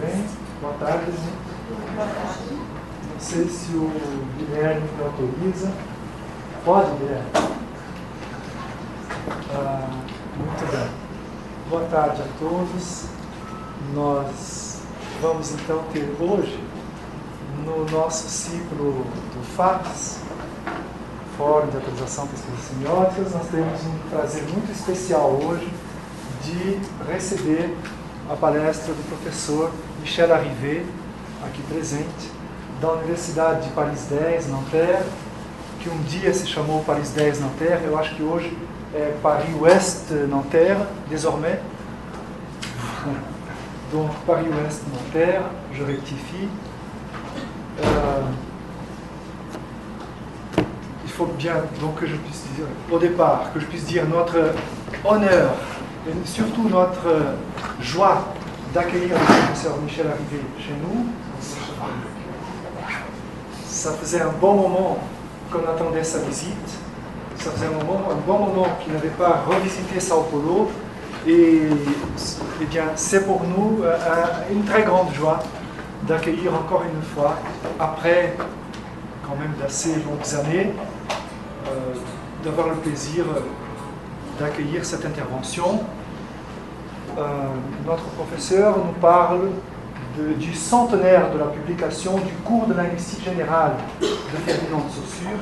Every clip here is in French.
bem? Boa tarde. Não sei se o Guilherme me autoriza. Pode, Guilherme? Muito bem. Boa tarde a todos. Nós vamos então ter hoje, no nosso ciclo do FAPES, Fórum de Atualização de Pesquisas Semióticas, nós temos um prazer muito especial hoje de receber a palestra do professor Michel Arrivé, aqui presente, da Universidade de Paris 10, Nanterre, que um dia se chamou Paris 10 Nanterre, eu acho que hoje é Paris Ouest Nanterre, désormais. Donc Paris Ouest Nanterre, je rectifie. Il faut bien donc que je puisse dire, au départ, que je puisse dire notre honneur et surtout notre joie d'accueillir le professeur Michel Arrivé chez nous. Ça faisait un bon moment qu'on attendait sa visite. Ça faisait un bon moment qu'il n'avait pas revisité Sao Paulo. Et bien, c'est pour nous une très grande joie d'accueillir encore une fois, après quand même d'assez longues années, d'avoir le plaisir d'accueillir cette intervention. Notre professeur nous parle du centenaire de la publication du cours de linguistique générale de Ferdinand de Saussure,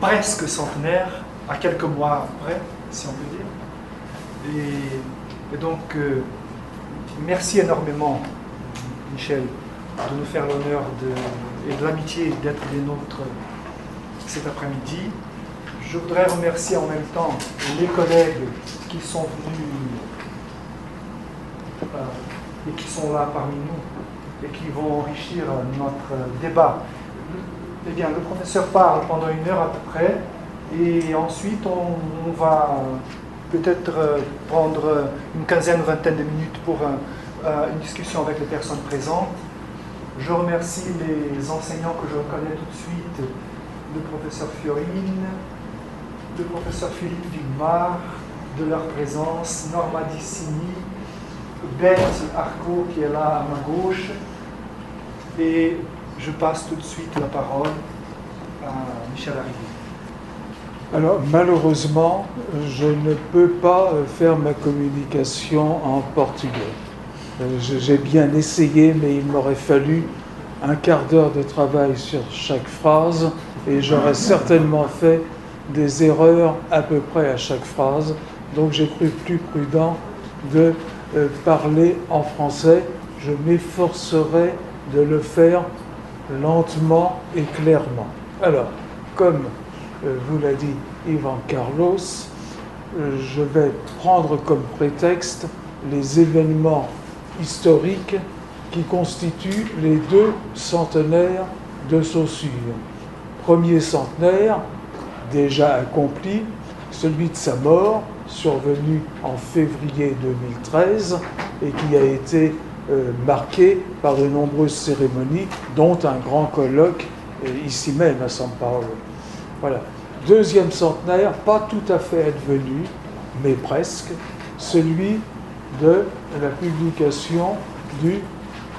presque centenaire, à quelques mois près, si on peut dire. Et donc, merci énormément, Michel, de nous faire l'honneur et de l'amitié d'être des nôtres cet après-midi. Je voudrais remercier en même temps les collègues qui sont venus et qui sont là parmi nous et qui vont enrichir notre débat. Eh bien, le professeur parle pendant 1 heure à peu près et ensuite on va peut-être prendre une quinzaine ou vingtaine de minutes pour une discussion avec les personnes présentes. Je remercie les enseignants que je reconnais tout de suite, le professeur Fiorine, le professeur Philippe Wigmar, de leur présence, Norma Dissini, Beth Arco qui est là à ma gauche, et je passe tout de suite la parole à Michel Arrivé. Alors, malheureusement, je ne peux pas faire ma communication en portugais. J'ai bien essayé, mais il m'aurait fallu un quart d'heure de travail sur chaque phrase et j'aurais certainement fait des erreurs à peu près à chaque phrase. Donc, j'ai cru plus prudent de parler en français. Je m'efforcerai de le faire lentement et clairement. Alors, comme vous l'a dit Ivan Carlos, je vais prendre comme prétexte les événements historiques qui constituent les 2 centenaires de Saussure. Premier centenaire, déjà accompli, celui de sa mort, survenu en février 2013 et qui a été marqué par de nombreuses cérémonies, dont un grand colloque ici même à São Paulo. Voilà. Deuxième centenaire, pas tout à fait advenu, mais presque, celui de la publication du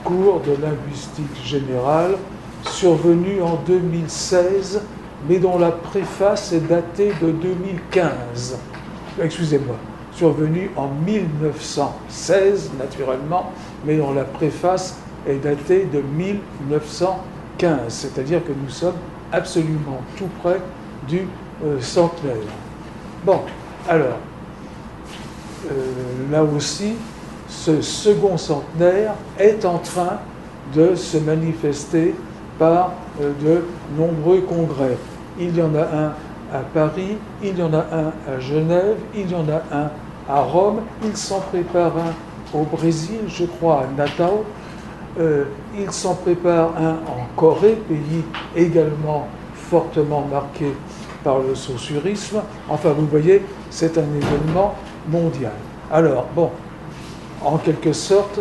cours de linguistique générale, survenu en 2016, mais dont la préface est datée de 2015. Excusez-moi, survenu en 1916, naturellement, mais dont la préface est datée de 1915, c'est-à-dire que nous sommes absolument tout près du centenaire. Bon, alors, là aussi, ce second centenaire est en train de se manifester par de nombreux congrès. Il y en a un à Paris, il y en a un à Genève, il y en a un à Rome, il s'en prépare un au Brésil, je crois à Natal, il s'en prépare un en Corée, pays également fortement marqué par le saussurisme. Enfin, vous voyez, c'est un événement mondial. Alors, bon, en quelque sorte,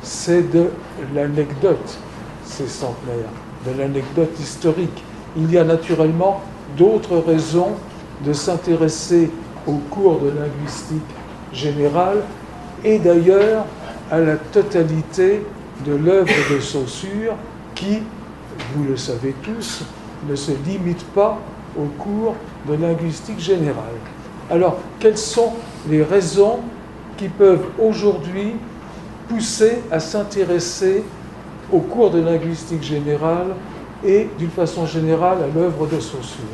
c'est de l'anecdote, ces centenaires, de l'anecdote historique. Il y a naturellement d'autres raisons de s'intéresser au cours de linguistique générale et d'ailleurs à la totalité de l'œuvre de Saussure qui, vous le savez tous, ne se limite pas au cours de linguistique générale. Alors, quelles sont les raisons qui peuvent aujourd'hui pousser à s'intéresser au cours de linguistique générale et, d'une façon générale, à l'œuvre de Saussure?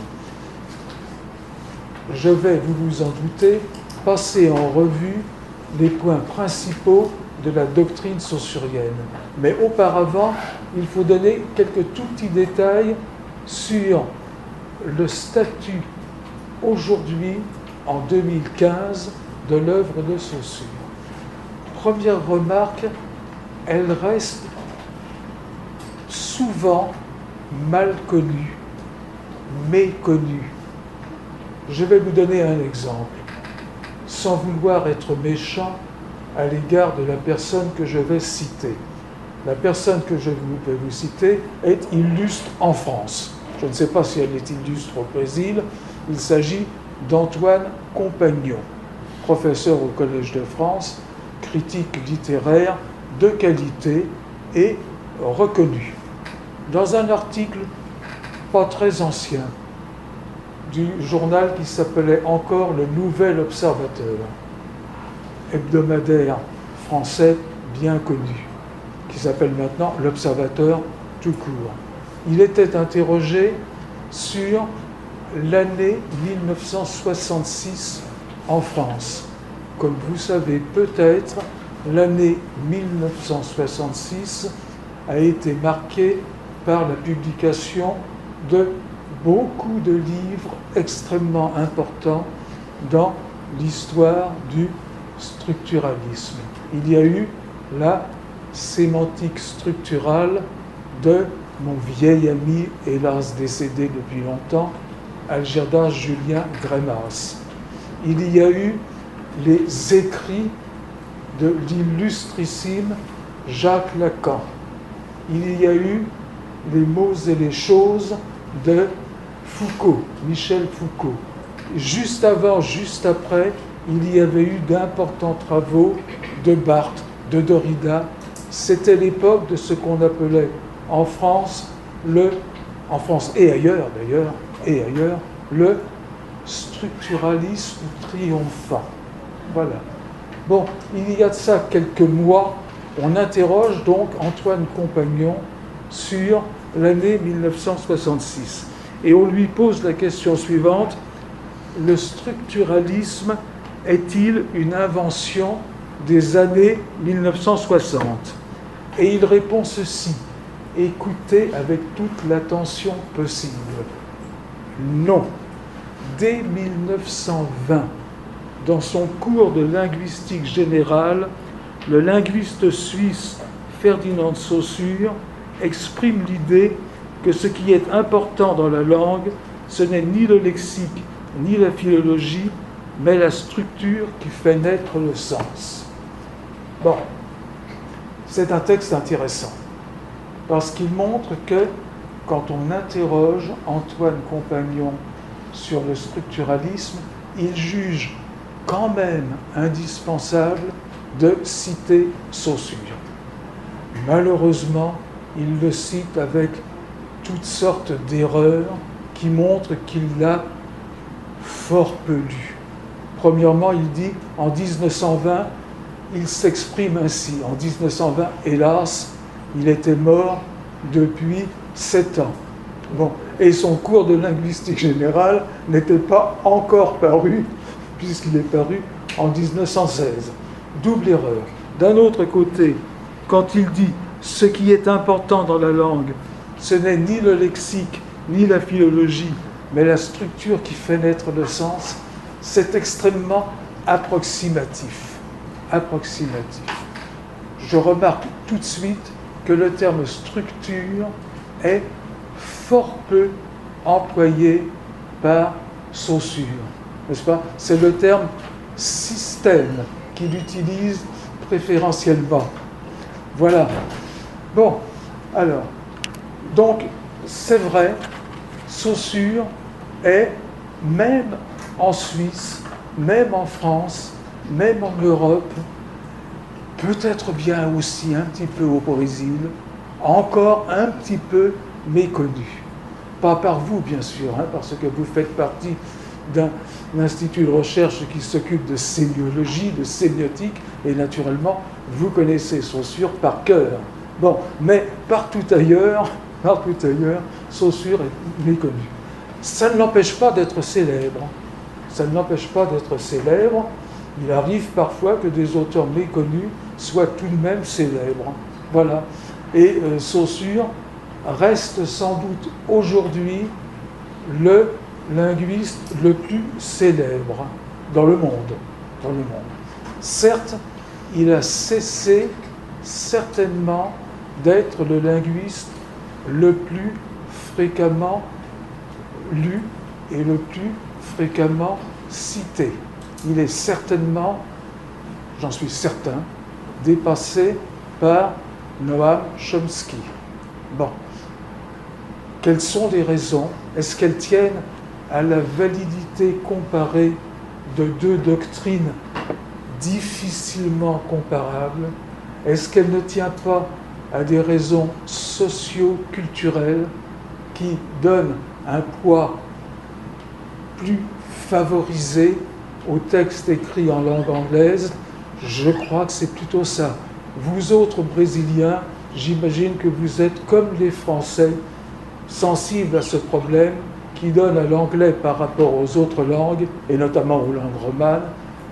Je vais, vous vous en doutez, passer en revue les points principaux de la doctrine saussurienne. Mais auparavant, il faut donner quelques tout petits détails sur le statut aujourd'hui, en 2015, de l'œuvre de Saussure. Première remarque, elle reste souvent mal connue, méconnue. Je vais vous donner un exemple, sans vouloir être méchant à l'égard de la personne que je vais citer. La personne que je vais vous citer est illustre en France. Je ne sais pas si elle est illustre au Brésil. Il s'agit d'Antoine Compagnon, professeur au Collège de France, critique littéraire de qualité et reconnu. Dans un article pas très ancien du journal qui s'appelait encore Le Nouvel Observateur, hebdomadaire français bien connu, qui s'appelle maintenant L'Observateur tout court. Il était interrogé sur l'année 1966 en France. Comme vous savez peut-être, l'année 1966 a été marquée par la publication de beaucoup de livres extrêmement importants dans l'histoire du structuralisme. Il y a eu la sémantique structurale de mon vieil ami, hélas décédé depuis longtemps, Algirdas Julien Greimas. Il y a eu les écrits de l'illustrissime Jacques Lacan. Il y a eu les mots et les choses de Foucault, Michel Foucault. Juste avant, juste après, il y avait eu d'importants travaux de Barthes, de Derrida. C'était l'époque de ce qu'on appelait en France et ailleurs d'ailleurs, le structuralisme triomphant. Voilà. Bon, il y a de ça quelques mois, on interroge donc Antoine Compagnon sur l'année 1966. Et on lui pose la question suivante: le structuralisme est-il une invention des années 1960? Et il répond ceci: écoutez avec toute l'attention possible. Non. Dès 1920, dans son cours de linguistique générale, le linguiste suisse Ferdinand Saussure exprime l'idée que ce qui est important dans la langue, ce n'est ni le lexique, ni la philologie, mais la structure qui fait naître le sens. Bon, c'est un texte intéressant, parce qu'il montre que, quand on interroge Antoine Compagnon sur le structuralisme, il juge quand même indispensable de citer Saussure. Malheureusement, il le cite avec toutes sortes d'erreurs qui montrent qu'il l'a fort peu lu. Premièrement, il dit en 1920, il s'exprime ainsi. En 1920, hélas, il était mort depuis 7 ans. Bon, et son cours de linguistique générale n'était pas encore paru, puisqu'il est paru en 1916. Double erreur. D'un autre côté, quand il dit « ce qui est important dans la langue, ce n'est ni le lexique, ni la philologie, mais la structure qui fait naître le sens », c'est extrêmement approximatif. Je remarque tout de suite que le terme « structure » est fort peu employé par Saussure, n'est-ce pas? C'est le terme « système » qu'il utilise préférentiellement. Voilà. Bon, alors, donc, c'est vrai, Saussure est, même en Suisse, même en France, même en Europe, peut-être bien aussi un petit peu au Brésil, encore un petit peu méconnu. Pas par vous, bien sûr, hein, parce que vous faites partie d'un institut de recherche qui s'occupe de sémiologie, de sémiotique, et naturellement, vous connaissez Saussure par cœur. Bon, mais partout ailleurs, Saussure est méconnu. Ça ne l'empêche pas d'être célèbre. Ça ne l'empêche pas d'être célèbre. Il arrive parfois que des auteurs méconnus soient tout de même célèbres. Voilà. Et Saussure reste sans doute aujourd'hui le linguiste le plus célèbre dans le monde. Certes, il a cessé certainement d'être le linguiste le plus fréquemment lu et le plus fréquemment cité. Il est certainement, j'en suis certain, dépassé par Noam Chomsky. Bon. Quelles sont les raisons? Est-ce qu'elles tiennent à la validité comparée de deux doctrines difficilement comparables? Est-ce qu'elle ne tient pas à des raisons socio-culturelles qui donnent un poids plus favorisé au texte écrit en langue anglaise? Je crois que c'est plutôt ça. Vous autres Brésiliens, j'imagine que vous êtes comme les Français, sensibles à ce problème qui donne à l'anglais par rapport aux autres langues, et notamment aux langues romanes,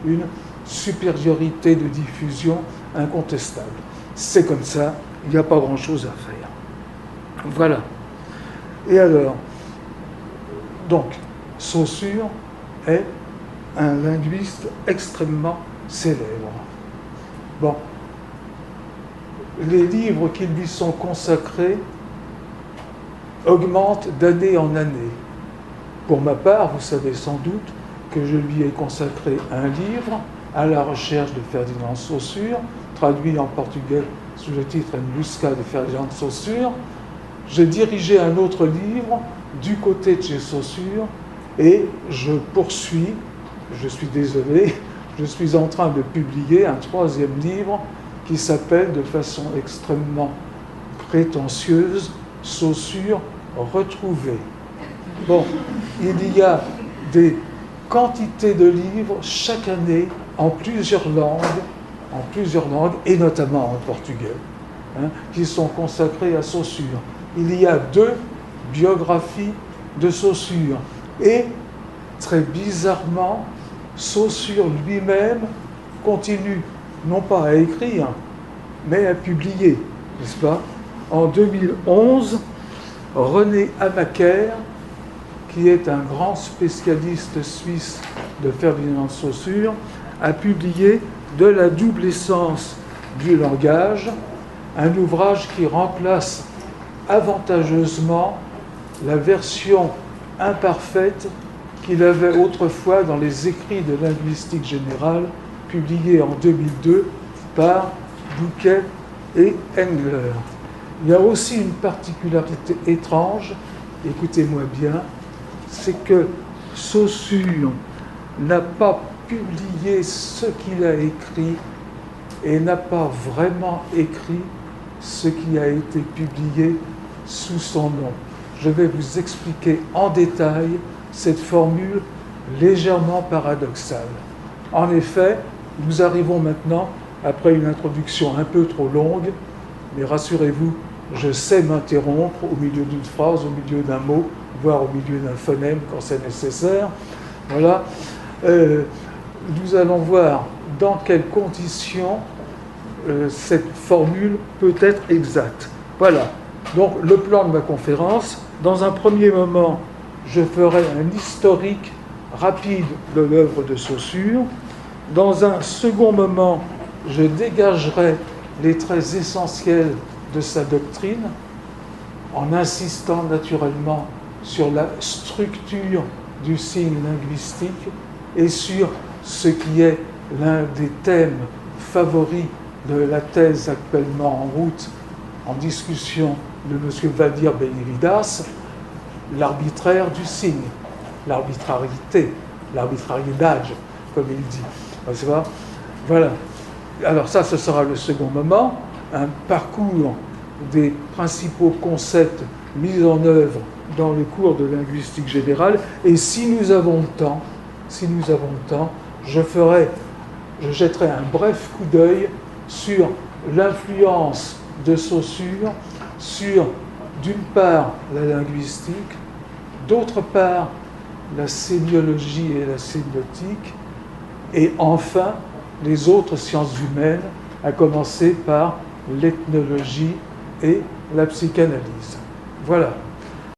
une supériorité de diffusion incontestable. C'est comme ça, il n'y a pas grand-chose à faire. Voilà. Et alors, donc, Saussure est un linguiste extrêmement célèbre. Bon. Les livres qui lui sont consacrés augmentent d'année en année. Pour ma part, vous savez sans doute que je lui ai consacré un livre, À la recherche de Ferdinand de Saussure, traduit en portugais sous le titre En busca de Ferdinand de Saussure. J'ai dirigé un autre livre du côté de chez Saussure et je poursuis, je suis désolé, je suis en train de publier un troisième livre qui s'appelle de façon extrêmement prétentieuse Saussure retrouvée. Bon, il y a des quantités de livres chaque année en plusieurs langues, et notamment en portugais, qui sont consacrés à Saussure. Il y a 2 biographies de Saussure. Et, très bizarrement, Saussure lui-même continue, non pas à écrire, mais à publier, n'est-ce pas? En 2011, René Amaker, qui est un grand spécialiste suisse de Ferdinand de Saussure, a publié De la double essence du langage, un ouvrage qui remplace avantageusement la version imparfaite qu'il avait autrefois dans les écrits de linguistique générale, publiés en 2002 par Bouquet et Engler. Il y a aussi une particularité étrange, écoutez-moi bien, c'est que Saussure n'a pas publié ce qu'il a écrit et n'a pas vraiment écrit ce qui a été publié sous son nom. Je vais vous expliquer en détail cette formule légèrement paradoxale. En effet, nous arrivons maintenant, après une introduction un peu trop longue, mais rassurez-vous, je sais m'interrompre au milieu d'une phrase, au milieu d'un mot, voire au milieu d'un phonème quand c'est nécessaire. Voilà. Nous allons voir dans quelles conditions cette formule peut être exacte. Voilà. Donc, le plan de ma conférence. Dans un premier moment, je ferai un historique rapide de l'œuvre de Saussure. Dans un second moment, je dégagerai les traits essentiels de sa doctrine, en insistant naturellement sur la structure du signe linguistique et sur ce qui est l'un des thèmes favoris de la thèse actuellement en route, en discussion de M. Valdir Benevidas, l'arbitraire du signe, l'arbitrariété, l'arbitrariedade, comme il dit. Voilà. alors ça, ce sera le second moment, un parcours des principaux concepts mis en œuvre dans le cours de linguistique générale. Et si nous avons le temps, je jetterai un bref coup d'œil sur l'influence de Saussure sur, d'une part, la linguistique, d'autre part, la sémiologie et la sémiotique, et enfin, les autres sciences humaines, à commencer par l'ethnologie et la psychanalyse. Voilà.